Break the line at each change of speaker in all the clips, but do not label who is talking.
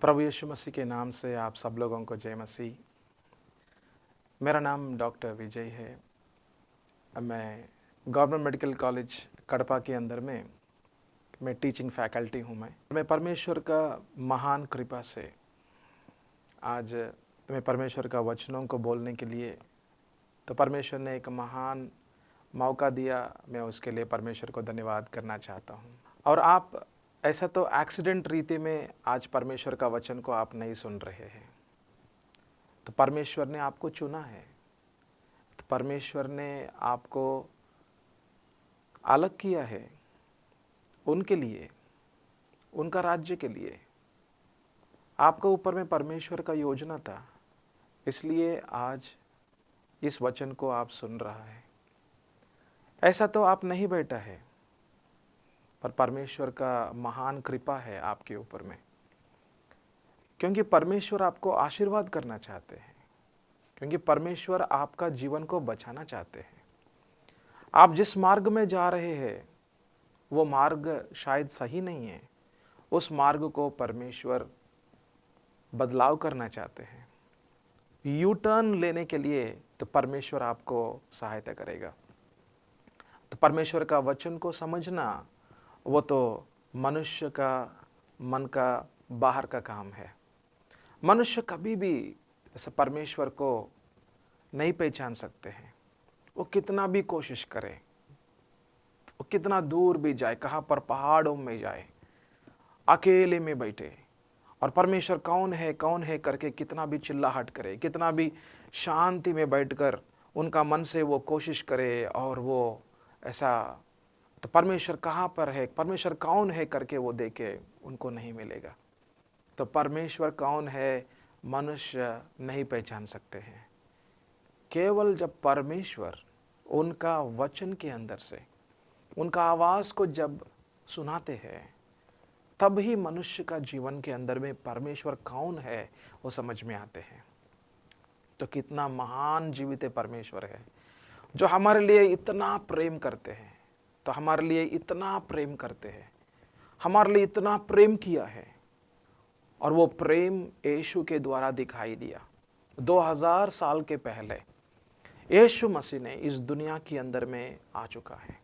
प्रभु यीशु मसीह के नाम से आप सब लोगों को जय मसीह। मेरा नाम डॉक्टर विजय है। मैं गवर्नमेंट मेडिकल कॉलेज कड़पा के अंदर में मैं टीचिंग फैकल्टी हूँ। मैं परमेश्वर का महान कृपा से आज तुम्हें परमेश्वर का वचनों को बोलने के लिए तो परमेश्वर ने एक महान मौका दिया। मैं उसके लिए परमेश्वर को धन्यवाद करना चाहता हूँ। और आप ऐसा तो एक्सीडेंट रीति में आज परमेश्वर का वचन को आप नहीं सुन रहे हैं, तो परमेश्वर ने आपको चुना है। तो परमेश्वर ने आपको अलग किया है उनके लिए, उनका राज्य के लिए। आपके ऊपर में परमेश्वर का योजना था, इसलिए आज इस वचन को आप सुन रहा है। ऐसा तो आप नहीं बैठा है, पर परमेश्वर का महान कृपा है आपके ऊपर में, क्योंकि परमेश्वर आपको आशीर्वाद करना चाहते हैं, क्योंकि परमेश्वर आपका जीवन को बचाना चाहते हैं। आप जिस मार्ग में जा रहे हैं वो मार्ग शायद सही नहीं है, उस मार्ग को परमेश्वर बदलाव करना चाहते हैं। यू टर्न लेने के लिए तो परमेश्वर आपको सहायता करेगा। तो परमेश्वर का वचन को समझना वो तो मनुष्य का मन का बाहर का काम है। मनुष्य कभी भी ऐसा परमेश्वर को नहीं पहचान सकते हैं। वो कितना भी कोशिश करे, वो कितना दूर भी जाए, कहाँ पर पहाड़ों में जाए, अकेले में बैठे और परमेश्वर कौन है करके कितना भी चिल्लाहट करे, कितना भी शांति में बैठकर उनका मन से वो कोशिश करे और वो ऐसा तो परमेश्वर कहाँ पर है, परमेश्वर कौन है करके वो देखे, उनको नहीं मिलेगा। तो परमेश्वर कौन है मनुष्य नहीं पहचान सकते हैं। केवल जब परमेश्वर उनका वचन के अंदर से उनका आवाज़ को जब सुनाते हैं, तब ही मनुष्य का जीवन के अंदर में परमेश्वर कौन है वो समझ में आते हैं। तो कितना महान जीवित परमेश्वर है जो हमारे लिए इतना प्रेम करते हैं, तो हमारे लिए इतना प्रेम करते हैं, हमारे लिए इतना प्रेम किया है। और वो प्रेम यीशु के द्वारा दिखाई दिया। 2000 साल के पहले यीशु मसीह ने इस दुनिया के अंदर में आ चुका है।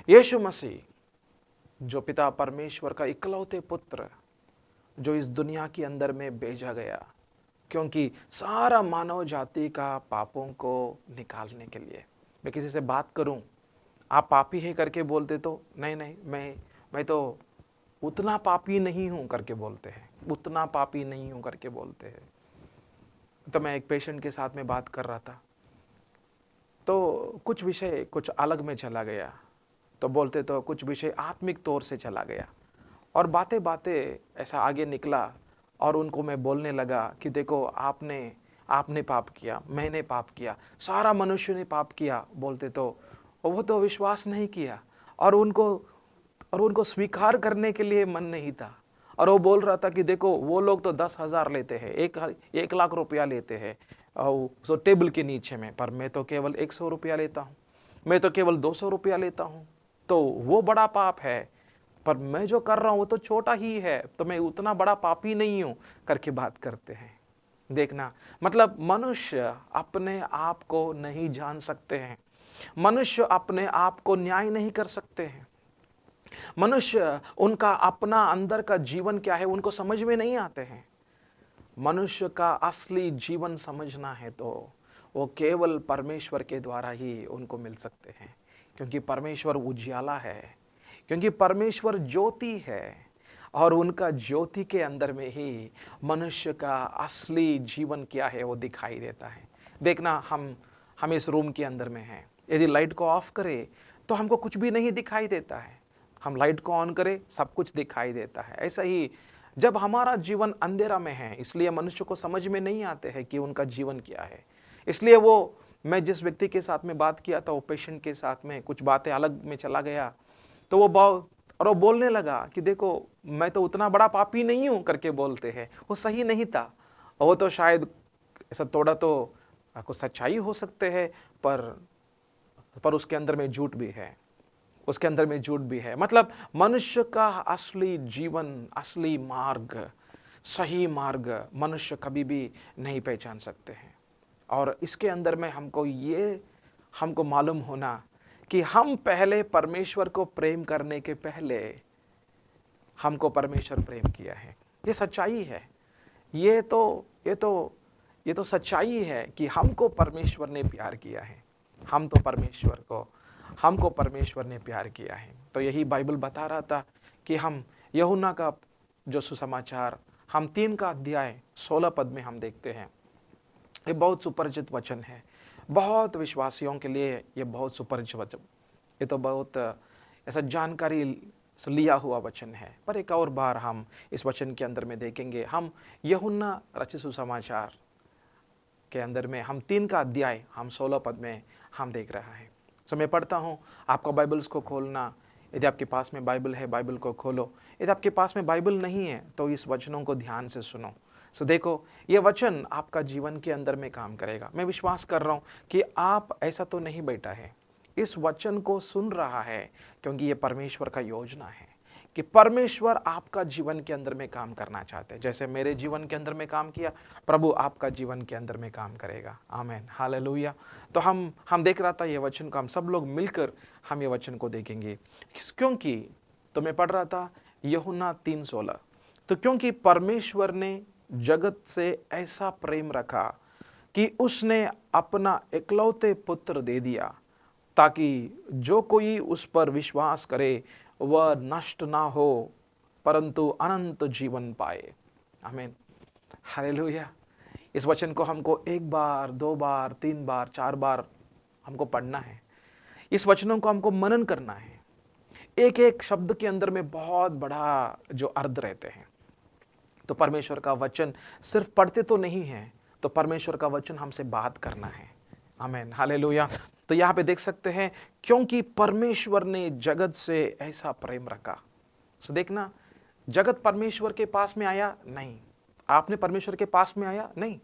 यीशु मसीह जो पिता परमेश्वर का इकलौते पुत्र जो इस दुनिया के अंदर में भेजा गया, क्योंकि सारा मानव जाति का पापों को निकालने के लिए। मैं किसी से बात करूं, आप पापी है करके बोलते तो नहीं मैं तो उतना पापी नहीं हूं करके बोलते हैं, उतना पापी नहीं हूं करके बोलते हैं। तो मैं एक पेशेंट के साथ में बात कर रहा था, तो कुछ विषय कुछ अलग में चला गया, तो बोलते तो कुछ विषय आत्मिक तौर से चला गया और बातें बातें ऐसा आगे निकला और उनको मैं बोलने लगा कि देखो आपने पाप किया, मैंने पाप किया, सारा मनुष्य ने पाप किया। बोलते तो वो तो विश्वास नहीं किया और उनको स्वीकार करने के लिए मन नहीं था। और वो बोल रहा था कि देखो वो लोग तो 10,000 लेते हैं, 1 लाख रुपया लेते हैं सो टेबल के नीचे में, पर मैं तो केवल 100 रुपया लेता हूँ, मैं तो केवल 200 रुपया लेता हूँ। तो वो बड़ा पाप है, पर मैं जो कर रहा हूँ वो तो छोटा ही है, तो मैं उतना बड़ा पापी नहीं हूँ करके बात करते हैं। देखना, मतलब मनुष्य अपने आप को नहीं जान सकते हैं, मनुष्य अपने आप को न्याय नहीं कर सकते हैं, मनुष्य उनका अपना अंदर का जीवन क्या है उनको समझ में नहीं आते हैं। मनुष्य का असली जीवन समझना है तो वो केवल परमेश्वर के द्वारा ही उनको मिल सकते हैं, क्योंकि परमेश्वर उजियाला है, क्योंकि परमेश्वर ज्योति है और उनका ज्योति के अंदर में ही मनुष्य का असली जीवन क्या है वो दिखाई देता है। देखना, हम इस रूम के अंदर में हैं, यदि लाइट को ऑफ करें तो हमको कुछ भी नहीं दिखाई देता है, हम लाइट को ऑन करें सब कुछ दिखाई देता है। ऐसा ही जब हमारा जीवन अंधेरा में है, इसलिए मनुष्य को समझ में नहीं आते हैं कि उनका जीवन क्या है। इसलिए मैं जिस व्यक्ति के साथ में बात किया था, वो पेशेंट के साथ में कुछ बातें अलग में चला गया, तो वो बोलने लगा कि देखो मैं तो उतना बड़ा पापी नहीं हूं करके बोलते हैं। वो सही नहीं था, वो तो शायद ऐसा थोड़ा तो कुछ सच्चाई हो सकते हैं, पर उसके अंदर में झूठ भी है, उसके अंदर में झूठ भी है। मतलब मनुष्य का असली जीवन, असली मार्ग सही मार्ग मनुष्य कभी भी नहीं पहचान सकते हैं। और इसके अंदर में हमको मालूम होना कि हम पहले परमेश्वर को प्रेम करने के पहले हमको परमेश्वर प्रेम किया है। ये सच्चाई है। ये तो सच्चाई है कि हमको परमेश्वर ने प्यार किया है। हमको परमेश्वर ने प्यार किया है। तो यही बाइबल बता रहा था कि हम यूहन्ना का जो सुसमाचार हम 3 का अध्याय 16 पद में हम देखते हैं। ये बहुत सुपरिचित वचन है, बहुत विश्वासियों के लिए ये बहुत सुपरिचित वचन, ये तो बहुत ऐसा जानकारी से लिया हुआ वचन है। पर एक और बार हम इस वचन के अंदर में देखेंगे। हम यूहन्ना रचित सुसमाचार के अंदर में हम 3 का अध्याय हम 16 पद में हम देख रहा है। तो मैं पढ़ता हूँ, आपका बाइबल्स को खोलना। यदि आपके पास में बाइबल है, बाइबल को खोलो। यदि आपके पास में बाइबल नहीं है तो इस वचनों को ध्यान से सुनो। सो देखो, ये वचन आपका जीवन के अंदर में काम करेगा। मैं विश्वास कर रहा हूँ कि आप ऐसा तो नहीं बैठा है, इस वचन को सुन रहा है, क्योंकि ये परमेश्वर का योजना है कि परमेश्वर आपका जीवन के अंदर में काम करना चाहते हैं। जैसे मेरे जीवन के अंदर में काम किया, प्रभु आपका जीवन के अंदर में काम करेगा। आमीन, हालेलुया। तो हम देख रहा था ये वचन को, हम सब लोग मिलकर हम ये वचन को देखेंगे। क्योंकि तो मैं पढ़ रहा था यूहन्ना 3:16, तो क्योंकि परमेश्वर ने जगत से ऐसा प्रेम रखा कि उसने अपना इकलौते पुत्र दे दिया, ताकि जो कोई उस पर विश्वास करे वह नष्ट ना हो, परंतु अनंत जीवन पाए। आमीन, हालेलुया। इस वचन को हमको 1 बार, 2 बार, 3 बार, 4 बार हमको पढ़ना है। इस वचनों को हमको मनन करना है। एक एक शब्द के अंदर में बहुत बड़ा जो अर्थ रहते हैं। तो परमेश्वर का वचन सिर्फ पढ़ते तो नहीं है, तो परमेश्वर का वचन हमसे बात करना है। आमीन, हालेलुया। तो यहाँ पे देख सकते हैं, क्योंकि परमेश्वर ने जगत से ऐसा प्रेम रखा। सो देखना, जगत परमेश्वर के पास में आया नहीं, आपने परमेश्वर के पास में आया नहीं,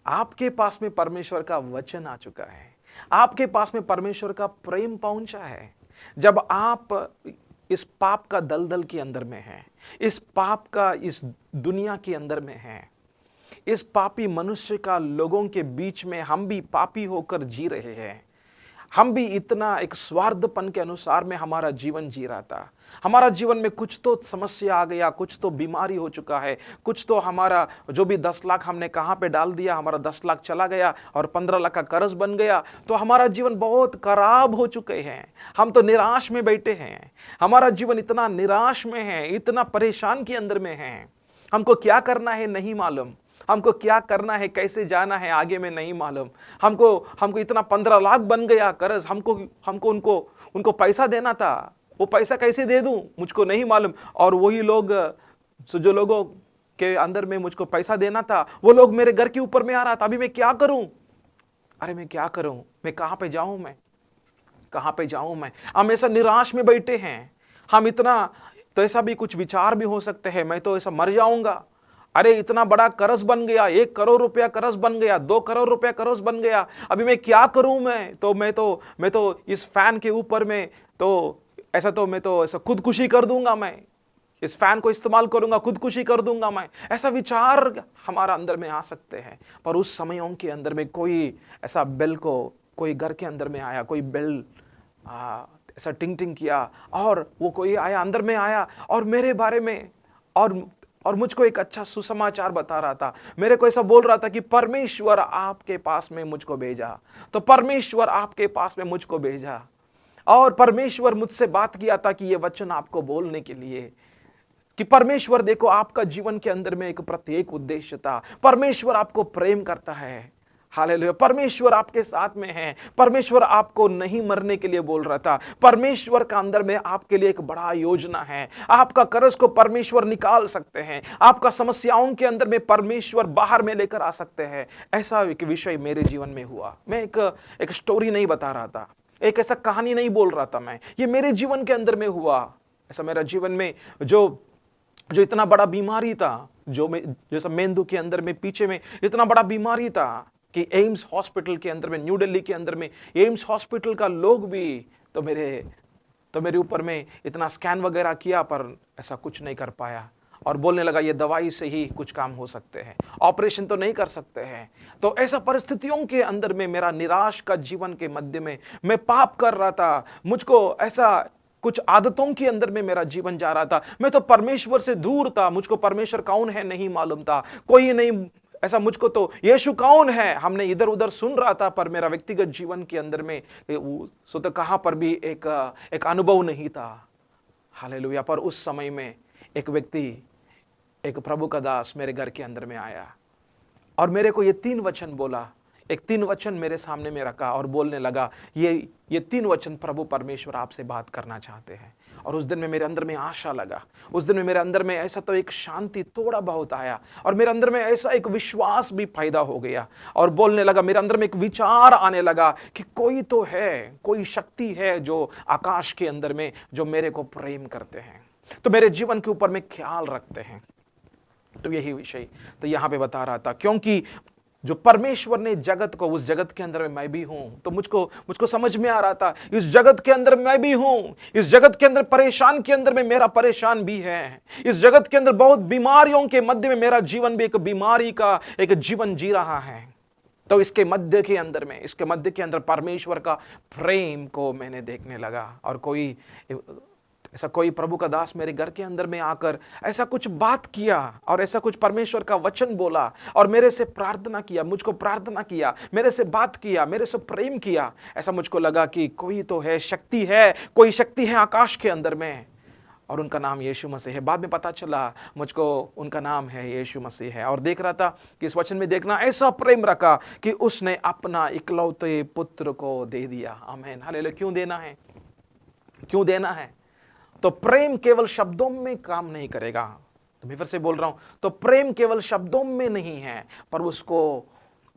आपके पास में परमेश्वर का वचन आ चुका है, आपके पास में परमेश्वर का प्रेम पहुंचा है। जब आप इस पाप का दलदल के अंदर में हैं, इस पाप का इस दुनिया के अंदर में हैं, इस पापी मनुष्य का लोगों के बीच में हम भी पापी होकर जी रहे हैं। हम भी इतना एक स्वार्थपन के अनुसार में हमारा जीवन जी रहा था। हमारा जीवन में कुछ तो समस्या आ गया, कुछ तो बीमारी हो चुका है, कुछ तो हमारा जो भी 10 लाख हमने कहाँ पे डाल दिया, हमारा 10 लाख चला गया और 15 लाख का कर्ज बन गया। तो हमारा जीवन बहुत खराब हो चुके हैं। हम तो निराश में बैठे हैं, हमारा जीवन इतना निराश में है, इतना परेशान के अंदर में है। हमको क्या करना है नहीं मालूम, हमको क्या करना है, कैसे जाना है आगे में नहीं मालूम। हमको इतना 15 लाख बन गया कर्ज, हमको उनको पैसा देना था, वो पैसा कैसे दे दूं मुझको नहीं मालूम। और वही लोग जो लोगों के अंदर में मुझको पैसा देना था, वो लोग मेरे घर के ऊपर में आ रहा था। अभी मैं क्या करूं? अरे मैं क्या करूं? मैं कहां पे जाऊं मैं? हम ऐसा निराश में बैठे हैं। हम इतना, तो ऐसा भी कुछ विचार भी हो सकते हैं, मैं तो ऐसा मर जाऊंगा। अरे इतना बड़ा कर्ज बन गया, 1 करोड़ रुपया कर्ज बन गया, 2 करोड़ रुपया कर्ज बन गया। अभी मैं क्या करूं? मैं तो इस फैन के ऊपर में मैं तो ऐसा खुदकुशी कर दूंगा। मैं इस फैन को इस्तेमाल करूंगा, खुदकुशी कर दूंगा मैं। ऐसा विचार हमारा अंदर में आ सकते हैं। पर उस समयों के अंदर में कोई ऐसा बेल को, कोई घर के अंदर में आया, कोई बेल ऐसा टिंग टिंग किया, और वो कोई आया, अंदर में आया और मेरे बारे में और मुझको एक अच्छा सुसमाचार बता रहा था। मेरे को ऐसा बोल रहा था कि परमेश्वर आपके पास में मुझको भेजा। तो परमेश्वर आपके पास में मुझको भेजा, और परमेश्वर मुझसे बात किया था कि ये वचन आपको बोलने के लिए, कि परमेश्वर देखो आपका जीवन के अंदर में एक प्रत्येक उद्देश्य था। परमेश्वर आपको प्रेम करता है। हालेलुया। परमेश्वर आपके साथ में है। परमेश्वर आपको नहीं मरने के लिए बोल रहा था। परमेश्वर का अंदर में आपके लिए एक बड़ा योजना है। आपका कर्ज को परमेश्वर निकाल सकते हैं, आपका समस्याओं के अंदर में परमेश्वर बाहर में लेकर आ सकते हैं। ऐसा एक विषय मेरे जीवन में हुआ। मैं एक स्टोरी नहीं बता रहा था, एक ऐसा कहानी नहीं बोल रहा था मैं, ये मेरे जीवन के अंदर में हुआ। ऐसा मेरा जीवन में जो इतना बड़ा बीमारी था, जैसा मेंदू के अंदर में पीछे में इतना बड़ा बीमारी था कि एम्स हॉस्पिटल के अंदर में, न्यू दिल्ली के अंदर में एम्स हॉस्पिटल का लोग भी तो मेरे ऊपर में इतना स्कैन वगैरह किया, पर ऐसा कुछ नहीं कर पाया। और बोलने लगा ये दवाई से ही कुछ काम हो सकते हैं, ऑपरेशन तो नहीं कर सकते हैं। तो ऐसा परिस्थितियों के अंदर में, मेरा निराश का जीवन के मध्य में मैं पाप कर रहा था, मुझको ऐसा कुछ आदतों के अंदर में मेरा जीवन जा रहा था, मैं तो परमेश्वर से दूर था, मुझको परमेश्वर कौन है नहीं मालूम था, कोई नहीं ऐसा, मुझको तो यीशु कौन है हमने इधर उधर सुन रहा था, पर मेरा व्यक्तिगत जीवन के अंदर में सो तो कहां पर भी एक अनुभव नहीं था। हालेलुया। पर उस समय में एक व्यक्ति, एक प्रभु का दास मेरे घर के अंदर में आया और मेरे को ये 3 वचन बोला, एक 3 वचन मेरे सामने में रखा और बोलने लगा, ये 3 वचन प्रभु परमेश्वर आपसे बात करना चाहते हैं। और उस दिन में मेरे अंदर में आशा लगा, उस दिन में मेरे अंदर में ऐसा तो एक शांति थोड़ा बहुत आया और मेरे अंदर में ऐसा एक विश्वास भी पैदा हो गया और बोलने लगा, मेरे अंदर में एक विचार आने लगा कि कोई तो है, कोई शक्ति है जो आकाश के अंदर में, जो मेरे को प्रेम करते हैं, तो मेरे जीवन के ऊपर में ख्याल रखते हैं। तो यही विषय तो यहां पे बता रहा था, क्योंकि जो परमेश्वर ने जगत को, उस जगत के अंदर में मैं भी हूं, तो मुझको समझ में आ रहा था इस जगत के अंदर मैं भी हूं, इस जगत के अंदर परेशान के अंदर में मेरा परेशान भी है, इस जगत के अंदर बहुत बीमारियों के मध्य में मेरा जीवन भी एक बीमारी का एक जीवन जी रहा है। तो इसके मध्य के अंदर में, इसके मध्य के अंदर परमेश्वर का प्रेम को मैंने देखने लगा। और कोई प्रभु का दास मेरे घर के अंदर में आकर ऐसा कुछ बात किया और ऐसा कुछ परमेश्वर का वचन बोला और मेरे से प्रार्थना किया, मुझको प्रार्थना किया, मेरे से बात किया, मेरे से प्रेम किया। ऐसा मुझको लगा कि कोई तो है, शक्ति है, कोई शक्ति है आकाश के अंदर में, और उनका नाम यीशु मसीह है। बाद में पता चला मुझको उनका नाम है यीशु मसीह है। और देख रहा था कि इस वचन में देखना, ऐसा प्रेम रखा कि उसने अपना इकलौते पुत्र को दे दिया। आमीन, हालेलुया। क्यों देना है? क्यों देना है? तो प्रेम केवल शब्दों में काम नहीं करेगा। तो मैं फिर से बोल रहा हूं, तो प्रेम केवल शब्दों में नहीं है, पर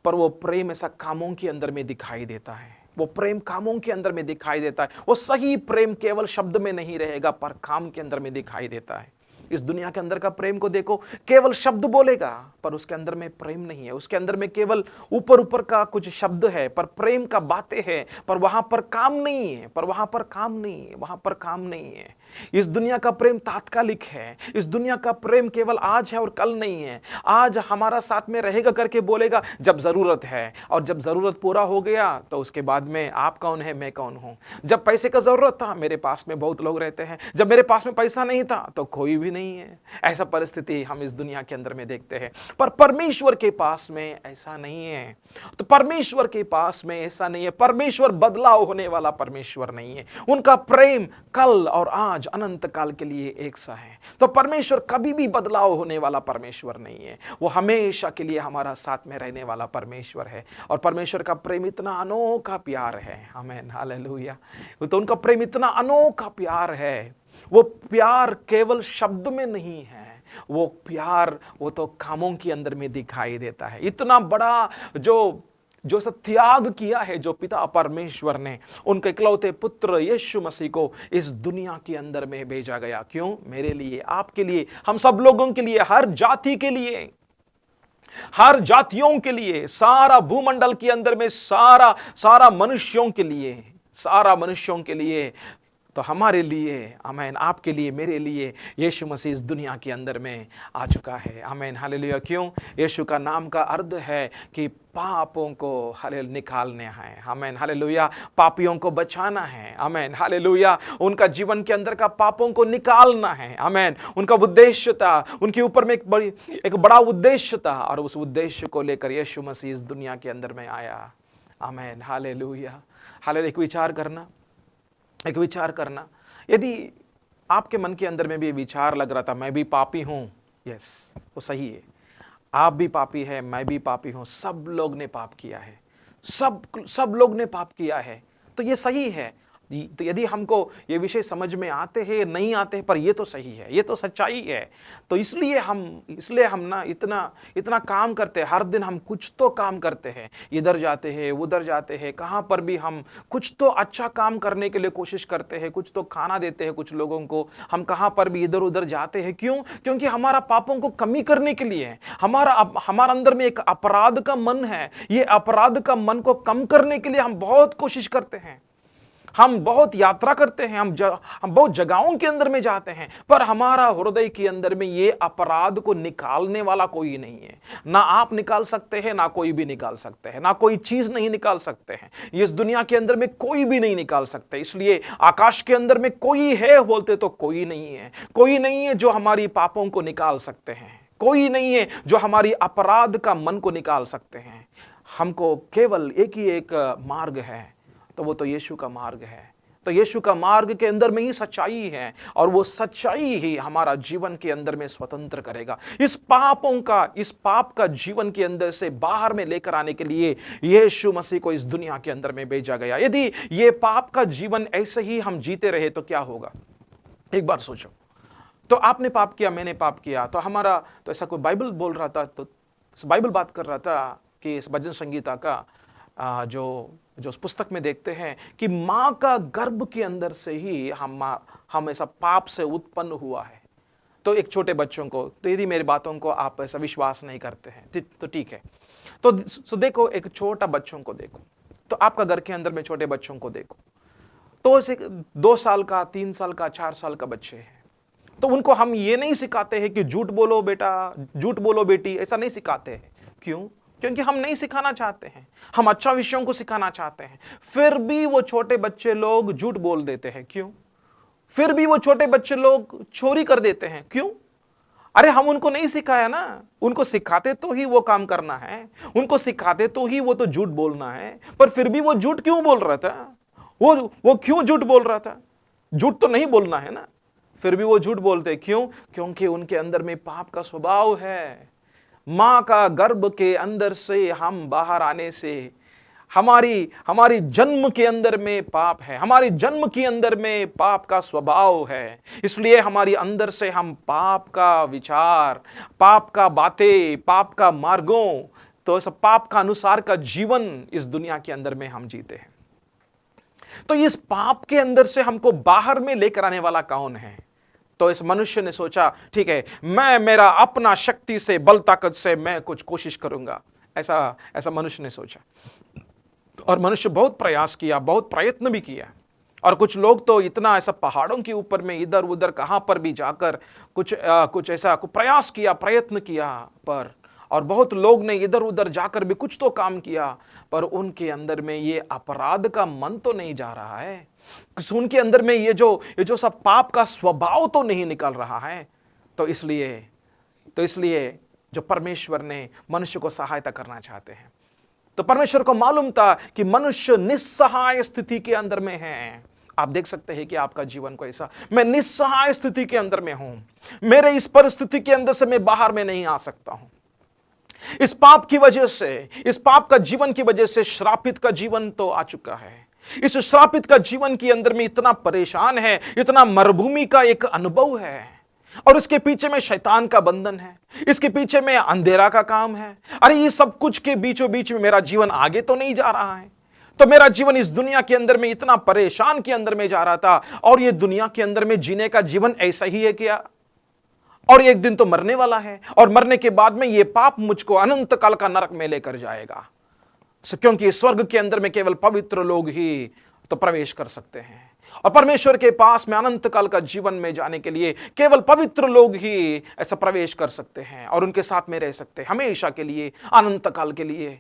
वो प्रेम ऐसा कामों के अंदर में दिखाई देता है। वो प्रेम कामों के अंदर में दिखाई देता है। वो सही प्रेम केवल शब्द में नहीं रहेगा, पर काम के अंदर में दिखाई देता है। इस दुनिया के अंदर का प्रेम को देखो, केवल शब्द बोलेगा पर उसके अंदर में प्रेम नहीं है। उसके अंदर में केवल ऊपर ऊपर का कुछ शब्द है, पर प्रेम का बातें हैं, पर वहां पर काम नहीं है, वहां पर काम नहीं है। इस दुनिया का प्रेम तात्कालिक है। इस दुनिया का प्रेम केवल आज है और कल नहीं है। आज हमारा साथ में रहेगा करके बोलेगा जब जरूरत है, और जब जरूरत पूरा हो गया तो उसके बाद में आप कौन है, मैं कौन हूं। जब पैसे का जरूरत था, मेरे पास में बहुत लोग रहते हैं, जब मेरे पास में पैसा नहीं था तो कोई भी नहीं है। ऐसा परिस्थिति हम इस दुनिया के अंदर में देखते हैं, पर परमेश्वर के पास में ऐसा नहीं है। तो परमेश्वर के पास में ऐसा नहीं है। परमेश्वर बदलाव होने वाला परमेश्वर नहीं है। उनका प्रेम कल और आज अनंत काल के लिए एक सा है। तो परमेश्वर कभी भी बदलाव होने वाला परमेश्वर नहीं है। वो हमेशा के लिए हमारा साथ में रहने वाला परमेश्वर है। और परमेश्वर का प्रेम इतना अनोखा प्यार है। आमीन, हालेलुया। तो उनका प्रेम इतना अनोखा प्यार है। वो प्यार केवल शब्द में नहीं है, वो प्यार वो तो कामों के अंदर में दिखाई देता है। इतना बड़ा जो त्याग किया है जो पिता परमेश्वर ने, उनके इकलौते पुत्र यीशु मसीह को इस दुनिया के अंदर में भेजा गया। क्यों? मेरे लिए, आपके लिए, हम सब लोगों के लिए, हर जाति के लिए, हर जातियों के लिए, सारा भूमंडल के अंदर में सारा मनुष्यों के लिए, सारा मनुष्यों के लिए, तो हमारे लिए, आमीन, आपके लिए, मेरे लिए यीशु मसीह इस दुनिया के अंदर में आ चुका है। आमीन, हालेलुया। क्यों? यीशु का नाम का अर्थ है कि पापों को हालेलुया निकालने हैं। आमीन, हालेलुया। पापियों को बचाना है। आमीन, हालेलुया। उनका जीवन के अंदर का पापों को निकालना है। आमीन। उनका उद्देश्य था, उनके ऊपर में एक बड़ा उद्देश्य था, और उस उद्देश्य को लेकर यीशु मसीह इस दुनिया के अंदर में आया। आमीन, हालेलुया। हालेलुया। एक विचार करना, यदि आपके मन के अंदर में भी विचार लग रहा था मैं भी पापी हूं, यस, वो सही है। आप भी पापी है, मैं भी पापी हूं, सब लोग ने पाप किया है, सब लोग ने पाप किया है, तो ये सही है। तो यदि हमको ये विषय समझ में आते हैं, नहीं आते हैं, पर ये तो सही है, ये तो सच्चाई है। तो इसलिए हम ना इतना काम करते हैं। हर दिन हम कुछ तो काम करते हैं, इधर जाते हैं, उधर जाते हैं, कहाँ पर भी हम कुछ तो अच्छा काम करने के लिए कोशिश करते हैं, कुछ तो खाना देते हैं कुछ लोगों को, हम कहाँ पर भी इधर उधर जाते हैं। क्यों? क्योंकि हमारा पापों को कमी करने के लिए, हमारा अंदर में एक अपराध का मन है। ये अपराध का मन को कम करने के लिए हम बहुत कोशिश करते हैं। हम बहुत यात्रा करते हैं, हम बहुत जगहों के अंदर में जाते हैं, पर हमारा हृदय के अंदर में ये अपराध को निकालने वाला कोई नहीं है। ना आप निकाल सकते हैं, ना कोई भी निकाल सकते हैं, ना कोई चीज नहीं निकाल सकते हैं। इस दुनिया के अंदर में कोई भी नहीं निकाल सकते। इसलिए आकाश के अंदर में कोई है बोलते तो कोई नहीं है। कोई नहीं है जो हमारी पापों को निकाल सकते हैं। कोई नहीं है जो हमारी अपराध का मन को निकाल सकते हैं। हमको केवल एक ही एक मार्ग है, तो वो तो यीशु का मार्ग है। तो यीशु का मार्ग के अंदर में ही सच्चाई है, और वो सच्चाई ही हमारा जीवन के अंदर में स्वतंत्र करेगा। इस पाप का जीवन के अंदर से बाहर में लेकर आने के लिए यीशु मसीह को इस दुनिया के अंदर में भेजा गया। यदि ये पाप का जीवन ऐसे ही हम जीते रहे तो क्या होगा? एक बार सोचो। तो आपने पाप किया, मैंने पाप किया, तो हमारा तो ऐसा कोई बाइबल बोल रहा था, तो बाइबल बात कर रहा था कि इस भजन संगीता का जो उस पुस्तक में देखते हैं कि मां का गर्भ के अंदर से ही हम ऐसा पाप से उत्पन्न हुआ है। तो एक छोटे बच्चों को, तो यदि मेरी बातों को आप ऐसा विश्वास नहीं करते हैं तो ठीक है, तो देखो, एक छोटा बच्चों को देखो, तो आपका घर के अंदर में छोटे बच्चों को देखो, तो 2 साल का, 3 साल का, 4 साल का बच्चे हैं, तो उनको हम ये नहीं सिखाते हैं कि झूठ बोलो बेटा, झूठ बोलो बेटी, ऐसा नहीं सिखाते हैं। क्यों? क्योंकि हम नहीं सिखाना चाहते हैं, हम अच्छा विषयों को सिखाना चाहते हैं। फिर भी वो छोटे बच्चे लोग झूठ बोल देते हैं। क्यों? फिर भी वो छोटे बच्चे लोग चोरी कर देते हैं। क्यों? अरे हम उनको नहीं सिखाया ना, उनको सिखाते तो ही वो काम करना है, उनको सिखाते तो ही वो तो झूठ बोलना है, पर फिर भी वो झूठ क्यों बोल रहा था? वो क्यों झूठ बोल रहा था? झूठ तो नहीं बोलना है ना, फिर भी वो झूठ बोलते। क्यों? क्योंकि उनके अंदर में पाप का स्वभाव है। मां का गर्भ के अंदर से हम बाहर आने से हमारी जन्म के अंदर में पाप है, हमारी जन्म के अंदर में पाप का स्वभाव है। इसलिए हमारी अंदर से हम पाप का विचार, पाप का बातें, पाप का मार्गों, तो सब पाप का अनुसार का जीवन इस दुनिया के अंदर में हम जीते हैं। तो इस पाप के अंदर से हमको बाहर में लेकर आने वाला कौन है? तो इस मनुष्य ने सोचा, ठीक है, मैं मेरा अपना शक्ति से, बल ताकत से मैं कुछ कोशिश करूंगा। ऐसा मनुष्य ने सोचा, और मनुष्य बहुत प्रयास किया, बहुत प्रयत्न भी किया। और कुछ लोग तो इतना ऐसा पहाड़ों के ऊपर में इधर उधर कहां पर भी जाकर कुछ ऐसा प्रयास किया, प्रयत्न किया, पर और बहुत लोग ने इधर उधर जाकर भी कुछ तो काम किया, पर उनके अंदर में ये अपराध का मन तो नहीं जा रहा है। उनके अंदर में ये जो सब पाप का स्वभाव तो नहीं निकल रहा है। तो इसलिए जो परमेश्वर ने मनुष्य को सहायता करना चाहते हैं, तो परमेश्वर को मालूम था कि मनुष्य निस्सहाय स्थिति के अंदर में है। आप देख सकते हैं कि आपका जीवन को ऐसा, मैं निस्सहाय स्थिति के अंदर में हूं, मेरे इस परिस्थिति के अंदर से मैं बाहर में नहीं आ सकता हूं। इस पाप की वजह से, इस पाप का जीवन की वजह से श्रापित का जीवन तो आ चुका है। इस श्रापित का जीवन के अंदर में इतना परेशान है, इतना मरुभूमि का एक अनुभव है, और इसके पीछे में शैतान का बंधन है, इसके पीछे में अंधेरा का काम है। अरे ये सब कुछ के बीचों बीच में मेरा जीवन आगे तो नहीं जा रहा है। तो मेरा जीवन इस दुनिया के अंदर में इतना परेशान के अंदर में जा रहा था, और ये दुनिया के अंदर में जीने का जीवन ऐसा ही है क्या? और एक दिन तो मरने वाला है, और मरने के बाद में ये पाप मुझको अनंत काल का नरक में लेकर जाएगा। क्योंकि स्वर्ग के अंदर में केवल पवित्र लोग ही तो प्रवेश कर सकते हैं, और परमेश्वर के पास में अनंत काल का जीवन में जाने के लिए केवल पवित्र लोग ही ऐसा प्रवेश कर सकते हैं, और उनके साथ में रह सकते हैं हमेशा के लिए, अनंत काल के लिए।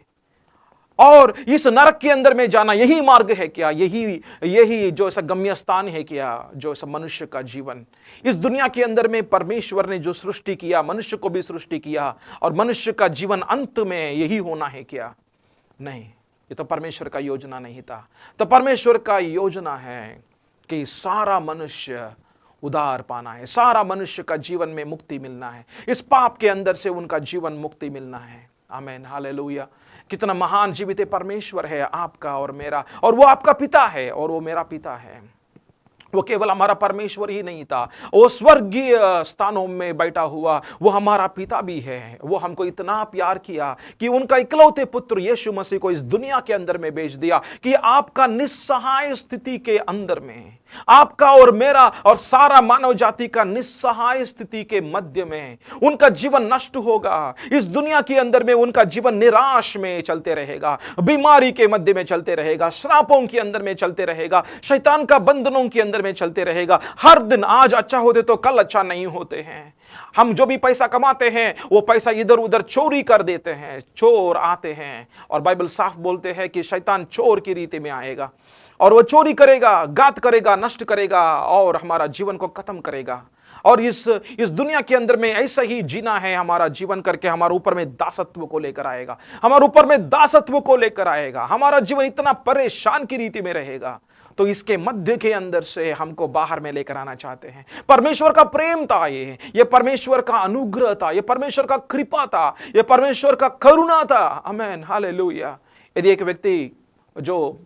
और इस नरक के अंदर में जाना यही मार्ग है क्या? यही जो ऐसा गम्य स्थान है क्या? जो ऐसा मनुष्य का जीवन इस दुनिया के अंदर में परमेश्वर ने जो सृष्टि किया, मनुष्य को भी सृष्टि किया, और मनुष्य का जीवन अंत में यही होना है क्या? नहीं, ये तो परमेश्वर का योजना नहीं था। तो परमेश्वर का योजना है कि सारा मनुष्य उद्धार पाना है, सारा मनुष्य का जीवन में मुक्ति मिलना है, इस पाप के अंदर से उनका जीवन मुक्ति मिलना है। आमीन, हालेलुया। कितना महान जीवित परमेश्वर है आपका और मेरा, और वो आपका पिता है और वो मेरा पिता है। वो केवल हमारा परमेश्वर ही नहीं था, वो स्वर्गीय स्थानों में बैठा हुआ वो हमारा पिता भी है। वो हमको इतना प्यार किया कि उनका इकलौते पुत्र यीशु मसीह को इस दुनिया के अंदर में भेज दिया कि आपका निस्सहाय स्थिति के अंदर में, आपका और मेरा और सारा मानव जाति का निस्सहाय स्थिति के मध्य में उनका जीवन नष्ट होगा। इस दुनिया के अंदर में उनका जीवन निराश में चलते रहेगा, बीमारी के मध्य में चलते रहेगा, श्रापों के अंदर में चलते रहेगा, शैतान का बंधनों के अंदर में चलते रहेगा। हर दिन आज अच्छा होते तो कल अच्छा नहीं होते हैं। हम जो भी पैसा कमाते हैं वो पैसा इधर उधर चोरी कर देते हैं, चोर आते हैं और बाइबल साफ बोलते हैं कि शैतान चोर की रीति में आएगा और वो चोरी करेगा, घात करेगा, नष्ट करेगा और हमारा जीवन को खत्म करेगा। और इस दुनिया के अंदर में ऐसा ही जीना है हमारा जीवन करके हमारे ऊपर में दासत्व को लेकर आएगा, हमारे ऊपर में दासत्व को लेकर आएगा। हमारा जीवन इतना परेशान की रीति में रहेगा। तो इसके मध्य के अंदर से हमको बाहर में लेकर आना चाहते हैं। परमेश्वर का प्रेम था, ये परमेश्वर का अनुग्रह था, ये परमेश्वर का कृपा था, ये परमेश्वर का करुणा था। आमीन, हालेलुया। यदि एक व्यक्ति जो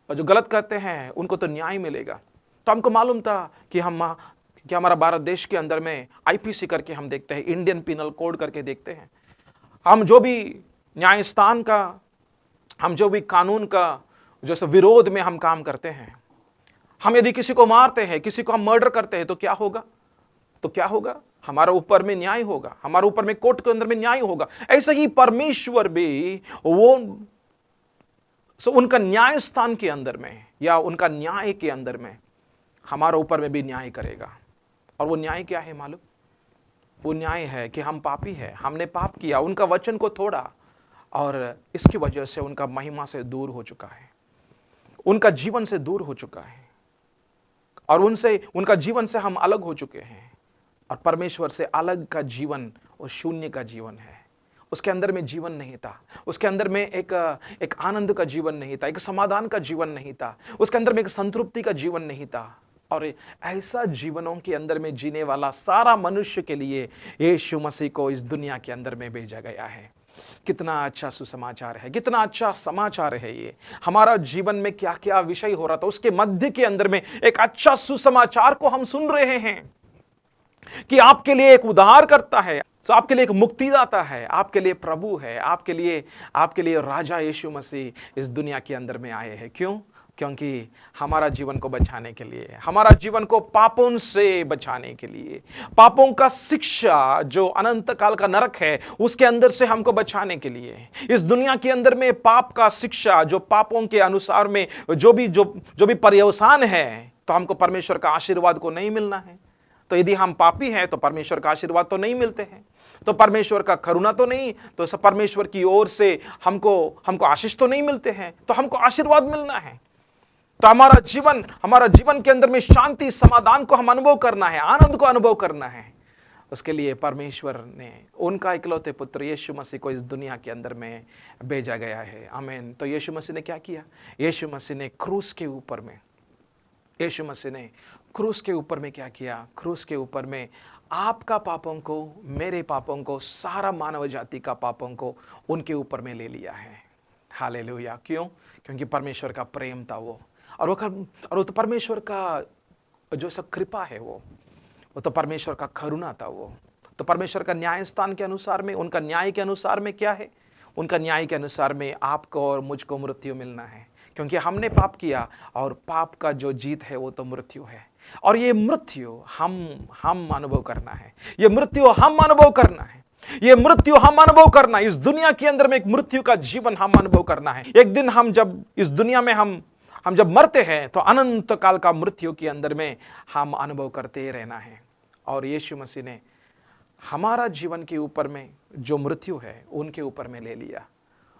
गलत करते हैं उनको तो न्याय मिलेगा। तो हमको मालूम था कि हमारा भारत देश के अंदर में आईपीसी करके हम देखते हैं, इंडियन पिनल कोड करके देखते हैं। हम जो भी न्यायस्थान का, हम जो भी कानून का जैसे विरोध में हम काम करते हैं, हम यदि किसी को मारते हैं, किसी को हम मर्डर करते हैं तो क्या होगा? हमारे ऊपर में न्याय होगा, हमारे ऊपर में कोर्ट के अंदर में न्याय होगा। ऐसा ही परमेश्वर भी उनका न्याय स्थान के अंदर में या उनका न्याय के अंदर में हमारे ऊपर में भी न्याय करेगा। और वो न्याय क्या है मालूम? वो न्याय है कि हम पापी हैं, हमने पाप किया, उनका वचन को तोड़ा और इसकी वजह से उनका महिमा से दूर हो चुका है, उनका जीवन से दूर हो चुका है और उनका जीवन से हम अलग हो चुके हैं। और परमेश्वर से अलग का जीवन वो शून्य का जीवन है। उसके अंदर में जीवन नहीं था, उसके अंदर में एक आनंद का जीवन नहीं था, एक समाधान का जीवन नहीं था, उसके अंदर में एक संतृप्ति का जीवन नहीं था। और ऐसा जीवनों के अंदर में जीने वाला सारा मनुष्य के लिए यीशु मसीह को इस दुनिया के अंदर में भेजा गया है। कितना अच्छा सुसमाचार है, कितना अच्छा समाचार है ये। हमारा जीवन में क्या क्या विषय हो रहा था उसके मध्य के अंदर में एक अच्छा सुसमाचार को हम सुन रहे हैं कि आपके लिए एक उद्धार करता है, आपके लिए एक मुक्तिदाता है, आपके लिए प्रभु है, आपके लिए राजा यीशु मसीह इस दुनिया के अंदर में आए हैं। क्यों? क्योंकि हमारा जीवन को बचाने के लिए, हमारा जीवन को पापों से बचाने के लिए, पापों का शिक्षा जो अनंत काल का नरक है उसके अंदर से हमको बचाने के लिए, इस दुनिया के अंदर में पाप का शिक्षा जो पापों के अनुसार में जो भी पर्यवसान है, तो हमको परमेश्वर का आशीर्वाद को नहीं मिलना है। तो यदि हम पापी हैं तो परमेश्वर का आशीर्वाद तो नहीं मिलते हैं, तो परमेश्वर का करुणा तो नहीं, तो परमेश्वर की ओर से हमको आशीष तो नहीं मिलते हैं, तो हमको आशीर्वाद मिलना है। तो हमारा जीवन के अंदर में शांति समाधान को हम अनुभव करना है, आनंद को अनुभव करना है। उसके लिए परमेश्वर ने उनका इकलौते पुत्र यीशु मसीह को इस दुनिया के अंदर में भेजा गया है। आमीन। तो यीशु मसीह ने क्या किया? यीशु मसीह ने क्रूस के ऊपर में क्या किया? क्रूस के ऊपर में आपका पापों को, मेरे पापों को, सारा मानव जाति का पापों को उनके ऊपर में ले लिया है। हालेलुया। क्यों? क्योंकि परमेश्वर का प्रेम था वो, और वो तो परमेश्वर का जो सब कृपा है वो तो परमेश्वर का करुणा था वो। तो परमेश्वर का न्याय स्थान के अनुसार में, उनका न्याय के अनुसार में क्या है? उनका न्याय के अनुसार में आपको और मुझको मृत्यु मिलना है, क्योंकि हमने पाप किया और पाप का जो जीत है वो तो मृत्यु है। और ये मृत्यु हम अनुभव करना है, ये मृत्यु हम अनुभव करना है, ये मृत्यु हम अनुभव करना। इस दुनिया के अंदर में एक मृत्यु का जीवन हम अनुभव करना है। एक दिन हम जब इस दुनिया में हम जब मरते हैं तो अनंत काल का मृत्यु के अंदर में हम अनुभव करते ही रहना है। और यीशु मसीह ने हमारा जीवन के ऊपर में जो मृत्यु है उनके ऊपर में ले लिया।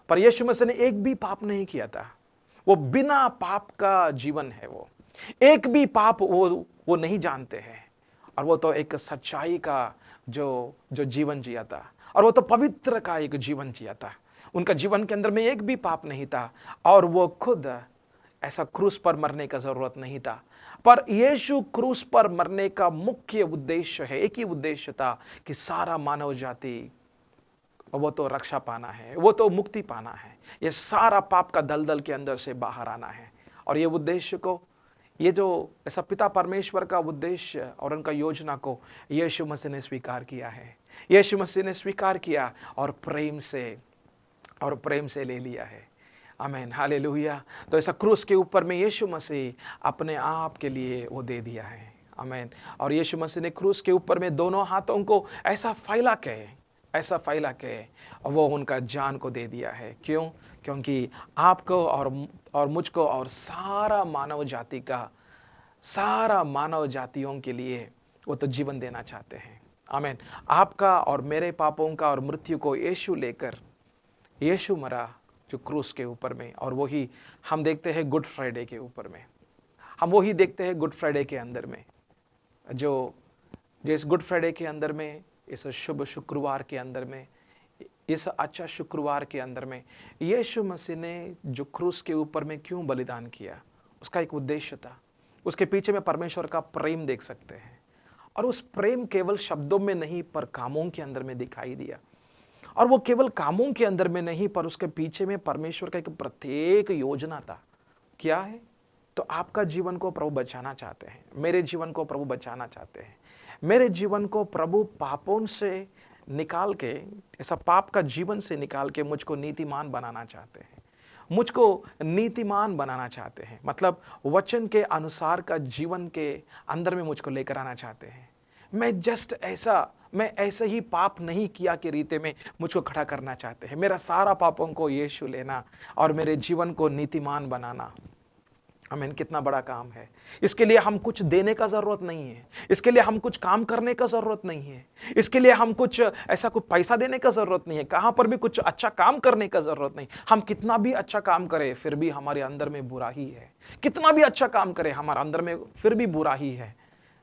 पर यीशु मसीह ने एक भी पाप नहीं किया था, वो बिना पाप का जीवन है, वो एक भी पाप वो नहीं जानते हैं। और वो तो एक सच्चाई का जो जीवन जिया था, और वो तो पवित्र का एक जीवन जिया था। उनका जीवन के अंदर में एक भी पाप नहीं था, और वो खुद ऐसा क्रूस पर मरने का जरूरत नहीं था। पर यीशु क्रूस पर मरने का मुख्य उद्देश्य है, एक ही उद्देश्य था कि सारा मानव जाति वो तो रक्षा पाना है, वो तो मुक्ति पाना है, ये सारा पाप का दलदल के अंदर से बाहर आना है। और ये उद्देश्य को ये जो ऐसा पिता परमेश्वर का उद्देश्य और उनका योजना को यीशु मसीह ने स्वीकार किया है। यीशु मसीह ने स्वीकार किया और प्रेम से ले लिया है। आमीन, हालेलुया। तो ऐसा क्रूस के ऊपर में यीशु मसीह अपने आप के लिए वो दे दिया है। आमीन। और यीशु मसीह ने क्रूस के ऊपर में दोनों हाथों को ऐसा फैला के वो उनका जान को दे दिया है। क्यों? क्योंकि आपको और मुझको और सारा मानव जातियों के लिए वो तो जीवन देना चाहते हैं। आमीन। आपका और मेरे पापों का और मृत्यु को यीशु मरा जो क्रूस के ऊपर में, और वही हम देखते हैं गुड फ्राइडे के ऊपर में। हम वही देखते हैं गुड फ्राइडे के अंदर में, जो इस गुड फ्राइडे के अंदर में, इस शुभ शुक्रवार के अंदर में, इस अच्छा शुक्रवार के अंदर में यीशु मसीह ने जो क्रूस के ऊपर में क्यों बलिदान किया, उसका एक उद्देश्य था। उसके पीछे में परमेश्वर का प्रेम देख सकते हैं, और उस प्रेम केवल शब्दों में नहीं पर कामों के अंदर में दिखाई दिया। और वो केवल कामों के अंदर में नहीं पर उसके पीछे में परमेश्वर का एक प्रत्येक योजना था। क्या है? तो आपका जीवन को प्रभु बचाना चाहते हैं, मेरे जीवन को प्रभु बचाना चाहते हैं। मेरे जीवन को प्रभु पापों से निकाल के, ऐसा पाप का जीवन से निकाल के मुझको नीतिमान बनाना चाहते हैं। मुझको नीतिमान बनाना चाहते हैं, मतलब वचन के अनुसार का जीवन के अंदर में मुझको लेकर आना चाहते हैं। मैं ऐसे ही पाप नहीं किया के रीते में मुझको खड़ा करना चाहते हैं। मेरा सारा पापों को यीशु लेना और मेरे जीवन को नीतिमान बनाना। आमीन। कितना बड़ा काम है। इसके लिए हम कुछ देने का जरूरत नहीं है, इसके लिए हम कुछ काम करने का जरूरत नहीं है, इसके लिए हम कुछ ऐसा कुछ पैसा देने का जरूरत नहीं है, कहां पर भी कुछ अच्छा काम करने का जरूरत नहीं। हम कितना भी अच्छा काम करें फिर भी हमारे अंदर में बुरा ही है। कितना भी अच्छा काम करें हमारे अंदर में फिर भी बुरा ही है।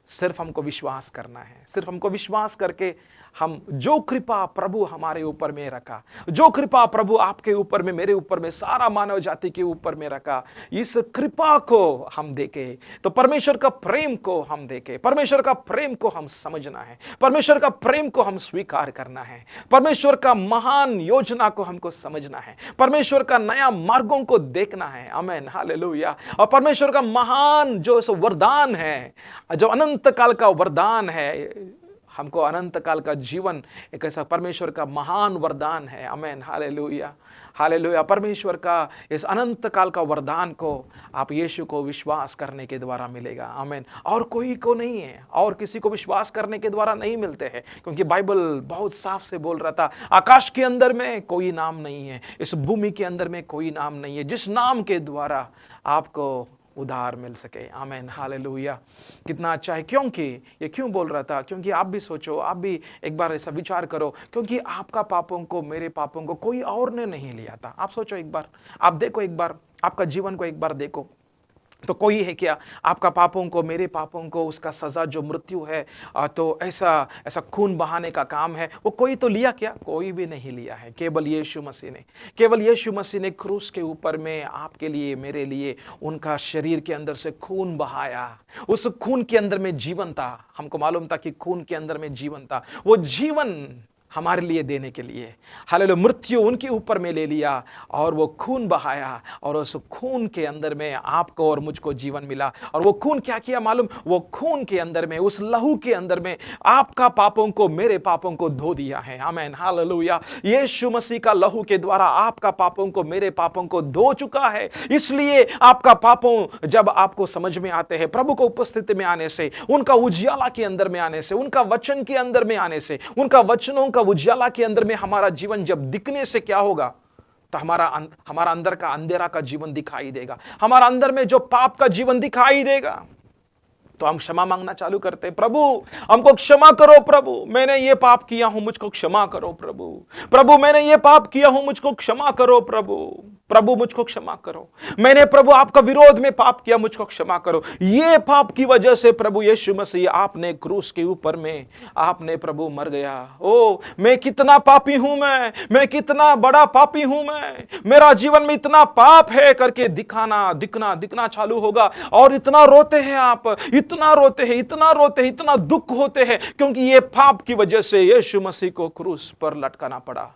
सिर्फ हमको विश्वास करना है। सिर्फ हमको विश्वास करके हम जो कृपा प्रभु हमारे ऊपर में रखा, जो कृपा प्रभु आपके ऊपर में, मेरे ऊपर में, सारा मानव जाति के ऊपर में रखा, इस कृपा को हम देखे तो परमेश्वर का प्रेम को हम देखे, परमेश्वर का प्रेम को हम समझना है, परमेश्वर का प्रेम को हम स्वीकार करना है, परमेश्वर का महान योजना को हमको समझना है, परमेश्वर का नया मार्गों को देखना है। आमीन, हालेलुया। और परमेश्वर का महान जो वरदान है, जो अनंत काल का वरदान है, हमको अनंत काल का जीवन एक ऐसा परमेश्वर का महान वरदान है। आमीन, हालेलुया, हालेलुया। परमेश्वर का इस अनंत काल का वरदान को आप यीशु को विश्वास करने के द्वारा मिलेगा। आमीन। और कोई को नहीं है, और किसी को विश्वास करने के द्वारा नहीं मिलते हैं, क्योंकि बाइबल बहुत साफ से बोल रहा था, आकाश के अंदर में कोई नाम नहीं है, इस भूमि के अंदर में कोई नाम नहीं है जिस नाम के द्वारा आपको उधार मिल सके। आमीन, हालेलुया। कितना अच्छा है। क्योंकि ये क्यों बोल रहा था? क्योंकि आप भी सोचो, आप भी एक बार ऐसा विचार करो, क्योंकि आपका पापों को, मेरे पापों को कोई और ने नहीं लिया था। आप सोचो एक बार, आप देखो एक बार, आपका जीवन को एक बार देखो, तो कोई है क्या आपका पापों को, मेरे पापों को, उसका सजा जो मृत्यु है, तो ऐसा खून बहाने का काम है, वो कोई तो लिया क्या? कोई भी नहीं लिया है। केवल यीशु मसीह ने क्रूस के ऊपर में आपके लिए, मेरे लिए उनका शरीर के अंदर से खून बहाया। उस खून के अंदर में जीवन था। हमको मालूम था कि खून के अंदर में जीवन था। वो जीवन हमारे लिए देने के लिए, हालेलुया, मृत्यु उनके ऊपर में ले लिया और वो खून बहाया, और उस खून के अंदर में आपको और मुझको जीवन मिला। और वो खून क्या किया मालूम? वो खून के अंदर में, उस लहू के अंदर में आपका पापों को, मेरे पापों को धो दिया है। आमीन, हालेलुया। यीशु मसीह का लहू के द्वारा आपका पापों को, मेरे पापों को धो चुका है। इसलिए आपका पापों जब आपको समझ में आते हैं, प्रभु को उपस्थिति में आने से, उनका उजियाला के अंदर में आने से, उनका वचन के अंदर में आने से, उनका वचनों का उजाला के अंदर में हमारा जीवन जब दिखने से क्या होगा? तो हमारा अंदर का अंधेरा का जीवन दिखाई देगा, हमारा अंदर में जो पाप का जीवन दिखाई देगा। तो हम क्षमा मांगना चालू करते हैं, प्रभु हमको क्षमा करो, प्रभु मैंने ये पाप किया हूं, मुझको क्षमा करो प्रभु, प्रभु मैंने ये पाप किया हूं, मुझको क्षमा करो प्रभु, प्रभु मुझको क्षमा करो, मैंने प्रभु आपका विरोध में पाप किया, मुझको क्षमा करो। ये पाप की वजह से प्रभु यीशु मसीह आपने क्रूस के ऊपर में आपने प्रभु मर गया। ओ मैं कितना पापी हूं, मैं कितना बड़ा पापी हूं, मेरा जीवन में इतना पाप है करके दिखना चालू होगा। और इतना रोते हैं आप, इतना रोते हैं, इतना दुख होते हैं, क्योंकि ये पाप की वजह से यीशु मसीह को क्रूस पर लटकाना पड़ा।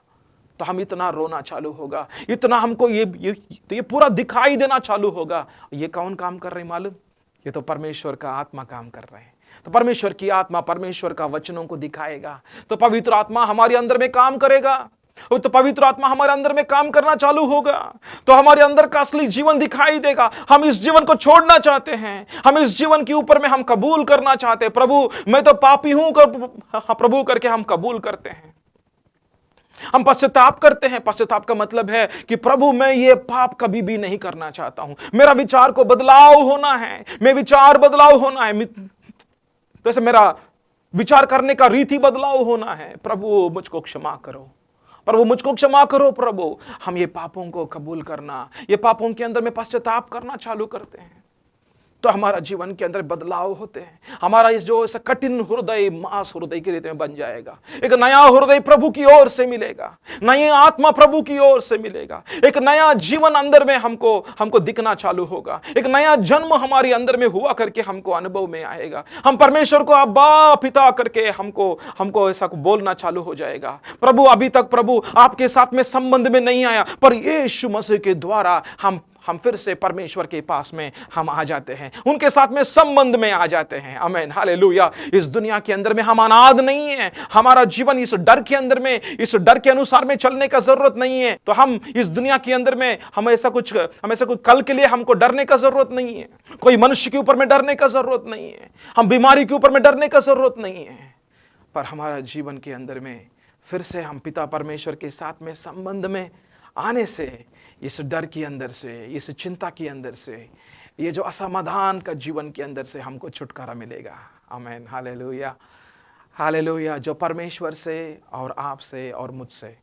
तो हम इतना रोना चालू होगा, इतना हमको ये पूरा दिखाई देना चालू होगा। ये कौन काम कर रहे मालूम? ये तो परमेश्वर का आत्मा काम कर रहे हैं। तो परमेश्वर की आत्मा परमेश्वर का वचनों को दिखाएगा, तो पवित्र आत्मा हमारे अंदर में काम करेगा। तो पवित्र आत्मा हमारे अंदर में काम करना चालू होगा, तो हमारे अंदर का असली जीवन दिखाई देगा। हम इस जीवन को छोड़ना चाहते हैं, हम इस जीवन के ऊपर में हम कबूल करना चाहते हैं। प्रभु मैं तो पापी हूं प्रभु करके हम कबूल करते हैं, हम पश्चाताप करते हैं। पश्चाताप का मतलब है कि प्रभु मैं ये पाप कभी भी नहीं करना चाहता हूं, मेरा विचार को बदलाव होना है, मैं विचार बदलाव होना है, जैसे मेरा विचार करने का रीति बदलाव होना है। प्रभु मुझको क्षमा करो, प्रभु मुझको क्षमा करो। प्रभु हम ये पापों को कबूल करना, ये पापों के अंदर में पश्चाताप करना चालू करते हैं, तो हमारा जीवन के अंदर बदलाव होते हैं। हमारा इस जो ऐसा कठिन हृदय मांस हृदय के रीति में बन जाएगा। एक नया हृदय प्रभु की ओर से मिलेगा, नई आत्मा प्रभु की ओर से मिलेगा। एक नया जीवन अंदर में हमको दिखना चालू होगा। एक नया जन्म हमारे अंदर में हुआ करके हमको अनुभव में आएगा। हम परमेश्वर को अब्बा पिता करके हमको ऐसा बोलना चालू हो जाएगा। प्रभु अभी तक प्रभु आपके साथ में संबंध में नहीं आया, पर यीशु मसीह के द्वारा हम फिर से परमेश्वर के पास में हम आ जाते हैं, उनके साथ में संबंध में आ जाते हैं। आमीन, हालेलुया। इस दुनिया के अंदर में हम अनाथ नहीं है। हमारा जीवन इस डर के अंदर में, इस डर के अनुसार में चलने का जरूरत नहीं है। तो हम इस दुनिया के अंदर में हम ऐसा कुछ कल के लिए हमको डरने का जरूरत नहीं है, कोई मनुष्य के ऊपर में डरने का जरूरत नहीं है, हम बीमारी के ऊपर में डरने का जरूरत नहीं है। पर हमारा जीवन के अंदर में फिर से हम पिता परमेश्वर के साथ में संबंध में आने से, इस डर के अंदर से, इस चिंता के अंदर से, ये जो असमाधान का जीवन के अंदर से हमको छुटकारा मिलेगा। आमीन, हालेलुया, हालेलुया। जो परमेश्वर से और आपसे और मुझसे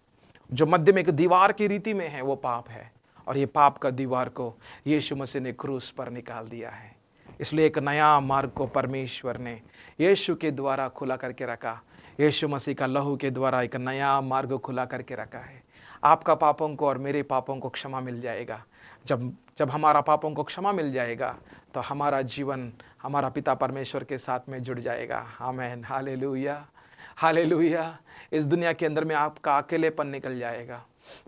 जो मध्य में एक दीवार की रीति में है, वो पाप है, और ये पाप का दीवार को यीशु मसीह ने क्रूस पर निकाल दिया है। इसलिए एक नया मार्ग को परमेश्वर ने यीशु के द्वारा खुला करके रखा। यीशु मसीह का लहू के द्वारा एक नया मार्ग खुला करके रखा है। आपका पापों को और मेरे पापों को क्षमा मिल जाएगा। जब हमारा पापों को क्षमा मिल जाएगा, तो हमारा जीवन हमारा पिता परमेश्वर के साथ में जुड़ जाएगा। आमीन, हालेलुया, हालेलुया। इस दुनिया के अंदर में आपका अकेलेपन निकल जाएगा,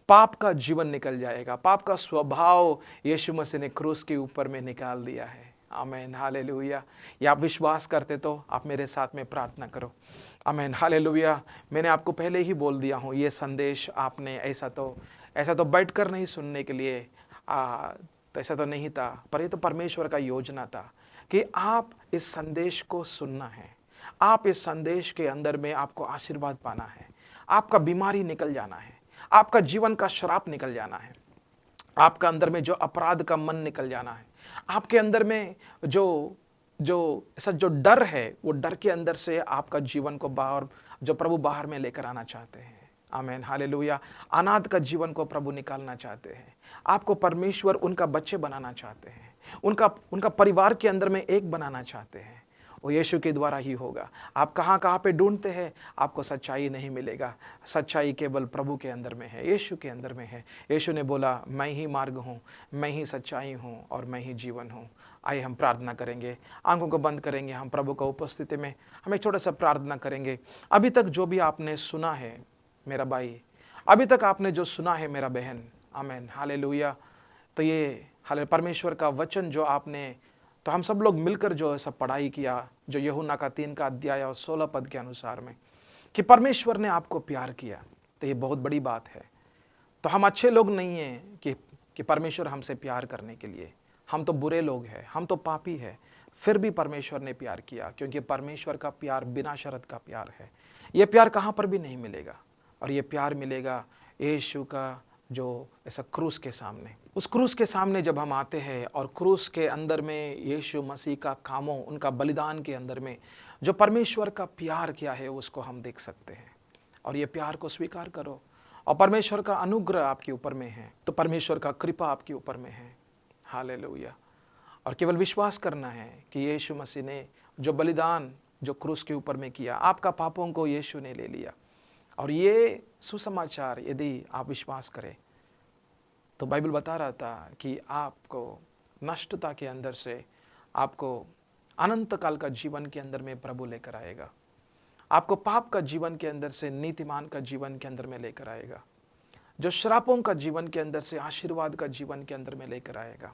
पाप का जीवन निकल जाएगा, पाप का स्वभाव यीशु मसीह ने क्रूस के ऊपर में निकाल दिया है। आमीन, हालेलुया। या आप विश्वास करते तो आप मेरे साथ में प्रार्थना करो। आमीन, हालेलुया। मैंने आपको पहले ही बोल दिया हूँ, ये संदेश आपने ऐसा तो बैठकर नहीं सुनने के लिए तो ऐसा तो नहीं था, पर ये तो परमेश्वर का योजना था कि आप इस संदेश को सुनना है। आप इस संदेश के अंदर में आपको आशीर्वाद पाना है, आपका बीमारी निकल जाना है, आपका जीवन का श्राप निकल जाना है, आपका अंदर में जो अपराध का मन निकल जाना है, आपके अंदर में जो ऐसा जो डर है, वो डर के अंदर से आपका जीवन को बाहर, जो प्रभु बाहर में लेकर आना चाहते हैं। आमीन, हालेलुया। अनाथ का जीवन को प्रभु निकालना चाहते हैं। आपको परमेश्वर उनका बच्चे बनाना चाहते हैं, उनका परिवार के अंदर में एक बनाना चाहते हैं। वो यीशु के द्वारा ही होगा। आप कहाँ पे ढूंढते हैं, आपको सच्चाई नहीं मिलेगा। सच्चाई केवल प्रभु के अंदर में है, यीशु के अंदर में है। यीशु ने बोला, मैं ही मार्ग हूँ, मैं ही सच्चाई हूँ और मैं ही जीवन हूँ। आइए हम प्रार्थना करेंगे, आंखों को बंद करेंगे, हम प्रभु का उपस्थिति में हम एक छोटा सा प्रार्थना करेंगे। अभी तक जो भी आपने सुना है मेरा भाई, अभी तक आपने जो सुना है मेरा बहन, आमीन, हालेलुया, तो ये हाले परमेश्वर का वचन जो आपने, तो हम सब लोग मिलकर जो ऐसा पढ़ाई किया, जो यूहन्ना का 3 का अध्याय और 16 पद के अनुसार में, कि परमेश्वर ने आपको प्यार किया, तो ये बहुत बड़ी बात है। तो हम अच्छे लोग नहीं हैं कि परमेश्वर हमसे प्यार करने के लिए, हम तो बुरे लोग हैं, हम तो पापी हैं, फिर भी परमेश्वर ने प्यार किया, क्योंकि परमेश्वर का प्यार बिना शर्त का प्यार है। ये प्यार कहाँ पर भी नहीं मिलेगा, और ये प्यार मिलेगा यीशु का जो ऐसा क्रूस के सामने। उस क्रूस के सामने जब हम आते हैं और क्रूस के अंदर में यीशु मसीह का कामों, उनका बलिदान के अंदर में जो परमेश्वर का प्यार किया है, उसको हम देख सकते हैं। और ये प्यार को स्वीकार करो, और परमेश्वर का अनुग्रह आपके ऊपर में है, तो परमेश्वर का कृपा आपके ऊपर में है। हालेलुया। और केवल विश्वास करना है कि यीशु मसीह ने जो बलिदान जो क्रूस के ऊपर में किया, आपका पापों को यीशु ने ले लिया। और ये सुसमाचार यदि आप विश्वास करें, तो बाइबल बता रहा था कि आपको नष्टता के अंदर से आपको अनंत काल का जीवन के अंदर में प्रभु लेकर आएगा। आपको पाप का जीवन के अंदर से नीतिमान का जीवन के अंदर में लेकर आएगा। जो श्रापों का जीवन के अंदर से आशीर्वाद का जीवन के अंदर में लेकर आएगा।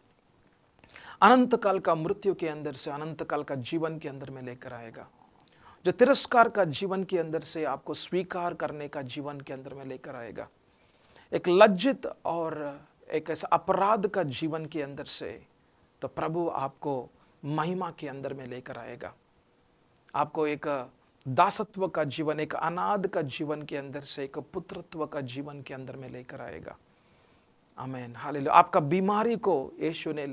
अनंत काल का मृत्यु के अंदर से अनंत काल का जीवन के अंदर में लेकर आएगा। जो तिरस्कार का जीवन के अंदर से आपको स्वीकार करने का जीवन के अंदर में लेकर आएगा। एक लज्जित और एक ऐसा अपराध का जीवन के अंदर से तो प्रभु आपको महिमा के अंदर में लेकर आएगा। आपको एक दासत्व का जीवन, एक अनाथ का जीवन के अंदर से एक पुत्रत्व का जीवन के अंदर में लेकर आएगा। आमीन, हालेलुया। आपका बीमारी को यीशु ने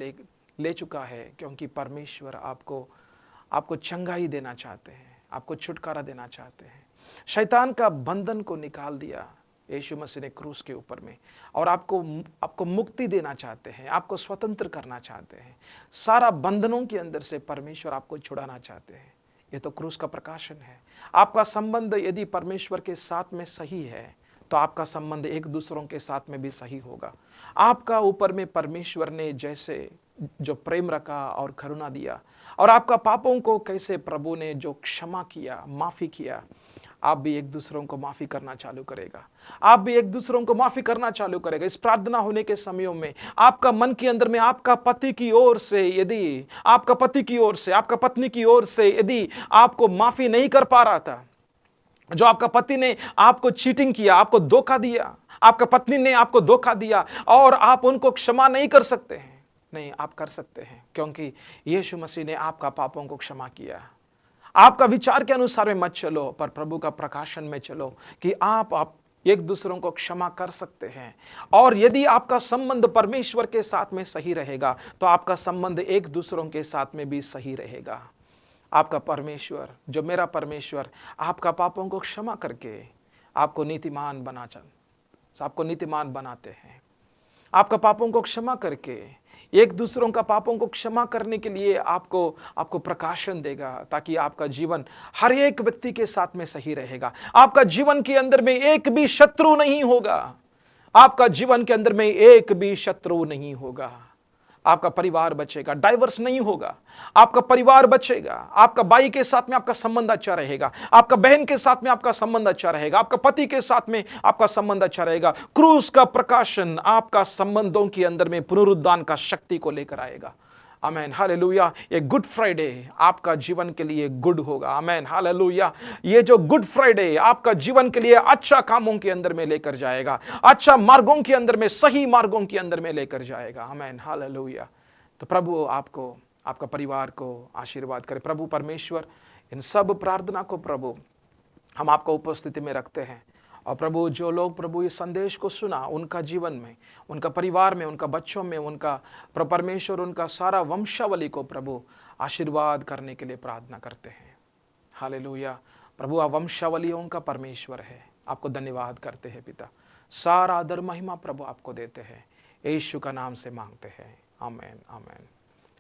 ले चुका है, क्योंकि परमेश्वर आपको चंगाई देना चाहते हैं, आपको छुटकारा देना चाहते हैं। शैतान का बंधन को निकाल दिया यीशु मसीह ने क्रूस के ऊपर में, और आपको मुक्ति देना चाहते हैं, आपको स्वतंत्र करना चाहते हैं। सारा बंधनों के अंदर से परमेश्वर आपको छुड़ाना चाहते हैं। ये तो क्रूस का प्रकाशन है। आपका संबंध यदि परमेश्वर के साथ में सही है तो आपका संबंध एक दूसरों के साथ में भी सही होगा। आपका ऊपर में परमेश्वर ने जैसे जो प्रेम रखा और करुणा दिया, और आपका पापों को कैसे प्रभु ने जो क्षमा किया, माफी किया, आप भी एक दूसरों को माफी करना चालू करेगा। आप भी एक दूसरों को माफी करना चालू करेगा। इस प्रार्थना होने के समयों में आपका मन के अंदर में आपका पति की ओर से यदि आपका पति की ओर से, आपका पत्नी की ओर से यदि आपको माफी नहीं कर पा रहा था, जो आपका पति ने आपको चीटिंग किया, आपको धोखा दिया, आपका पत्नी ने आपको धोखा दिया और आप उनको क्षमा नहीं कर सकते हैं, नहीं, आप कर सकते हैं, क्योंकि यीशु मसीह ने आपका पापों को क्षमा किया। आपका विचार के अनुसार में मत चलो, पर प्रभु का प्रकाशन में चलो कि आप एक दूसरों को क्षमा कर सकते हैं। और यदि आपका संबंध परमेश्वर के साथ में सही रहेगा तो आपका संबंध एक दूसरों के साथ में भी सही रहेगा। आपका परमेश्वर, जो मेरा परमेश्वर, आपका पापों को क्षमा करके आपको नीतिमान बनाते हैं। आपका पापों को क्षमा करके एक दूसरों का पापों को क्षमा करने के लिए आपको प्रकाशन देगा, ताकि आपका जीवन हर एक व्यक्ति के साथ में सही रहेगा। आपका जीवन के अंदर में एक भी शत्रु नहीं होगा। आपका जीवन के अंदर में एक भी शत्रु नहीं होगा। आपका परिवार बचेगा, डाइवर्स नहीं होगा। आपका परिवार बचेगा। आपका भाई के साथ में आपका संबंध अच्छा रहेगा। आपका बहन के साथ में आपका संबंध अच्छा रहेगा। आपका पति के साथ में आपका संबंध अच्छा रहेगा। क्रूस का प्रकाशन आपका संबंधों के अंदर में पुनरुद्धान का शक्ति को लेकर आएगा। आमेन, हालेलुया। ये गुड फ्राइडे आपका जीवन के लिए गुड होगा। आमेन, हालेलुया। ये जो गुड फ्राइडे आपका जीवन के लिए अच्छा कामों के अंदर में लेकर जाएगा, अच्छा मार्गों के अंदर में, सही मार्गों के अंदर में लेकर जाएगा। आमेन, हालेलुया। तो प्रभु आपको, आपका परिवार को आशीर्वाद करे। प्रभु परमेश्वर, इन सब प्रार्थना को प्रभु हम आपको उपस्थिति में रखते हैं। और प्रभु, जो लोग प्रभु इस संदेश को सुना, उनका जीवन में, उनका परिवार में, उनका बच्चों में, उनका परमेश्वर उनका सारा वंशावली को प्रभु आशीर्वाद करने के लिए प्रार्थना करते हैं। हालेलुया। प्रभु, आप वंशावलियों का परमेश्वर है। आपको धन्यवाद करते हैं पिता। सारा आदर महिमा प्रभु आपको देते हैं। यीशु का नाम से मांगते हैं। आमीन, आमीन।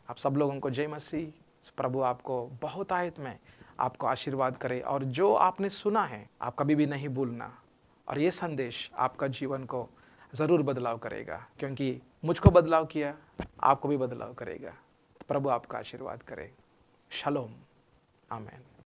आप सब लोगों को जय मसीह। प्रभु आपको बहुत आयत में आपको आशीर्वाद करे। और जो आपने सुना है आप कभी भी नहीं भूलना। और ये संदेश आपका जीवन को ज़रूर बदलाव करेगा, क्योंकि मुझको बदलाव किया, आपको भी बदलाव करेगा। प्रभु आपका आशीर्वाद करे। शलोम। आमीन।